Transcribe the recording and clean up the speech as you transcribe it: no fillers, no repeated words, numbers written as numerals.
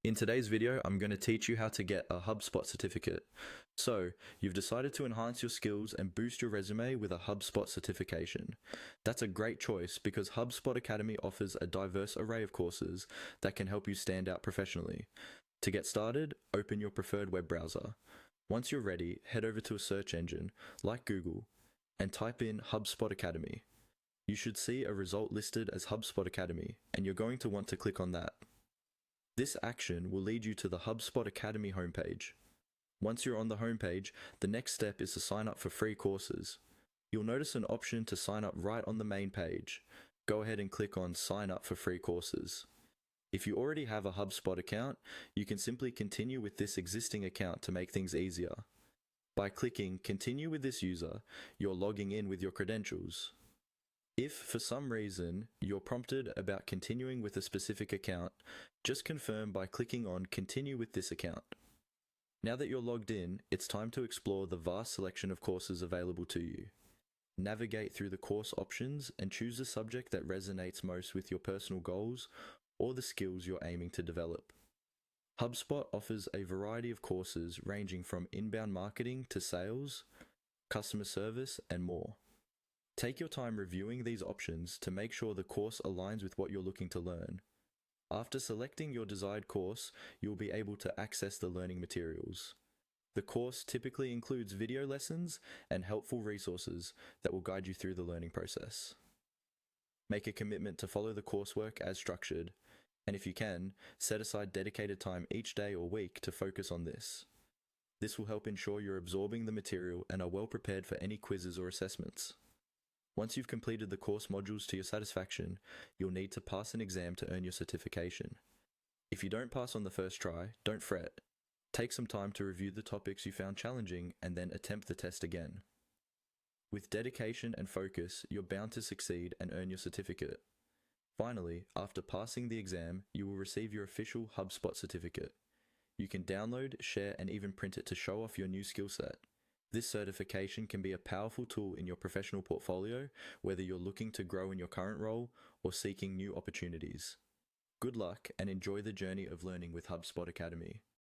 In today's video, I'm going to teach you how to get a HubSpot certificate. So, you've decided to enhance your skills and boost your resume with a HubSpot certification. That's a great choice because HubSpot Academy offers a diverse array of courses that can help you stand out professionally. To get started, open your preferred web browser. Once you're ready, head over to a search engine, like Google, and type in HubSpot Academy. You should see a result listed as HubSpot Academy, and you're going to want to click on that. This action will lead you to the HubSpot Academy homepage. Once you're on the homepage, the next step is to sign up for free courses. You'll notice an option to sign up right on the main page. Go ahead and click on Sign Up for Free Courses. If you already have a HubSpot account, you can simply continue with this existing account to make things easier. By clicking Continue with this user, you're logging in with your credentials. If, for some reason, you're prompted about continuing with a specific account, just confirm by clicking on Continue with this account. Now that you're logged in, it's time to explore the vast selection of courses available to you. Navigate through the course options and choose the subject that resonates most with your personal goals or the skills you're aiming to develop. HubSpot offers a variety of courses ranging from inbound marketing to sales, customer service, and more. Take your time reviewing these options to make sure the course aligns with what you're looking to learn. After selecting your desired course, you'll be able to access the learning materials. The course typically includes video lessons and helpful resources that will guide you through the learning process. Make a commitment to follow the coursework as structured, and if you can, set aside dedicated time each day or week to focus on this. This will help ensure you're absorbing the material and are well prepared for any quizzes or assessments. Once you've completed the course modules to your satisfaction, you'll need to pass an exam to earn your certification. If you don't pass on the first try, don't fret. Take some time to review the topics you found challenging and then attempt the test again. With dedication and focus, you're bound to succeed and earn your certificate. Finally, after passing the exam, you will receive your official HubSpot certificate. You can download, share, and even print it to show off your new skill set. This certification can be a powerful tool in your professional portfolio, whether you're looking to grow in your current role or seeking new opportunities. Good luck and enjoy the journey of learning with HubSpot Academy.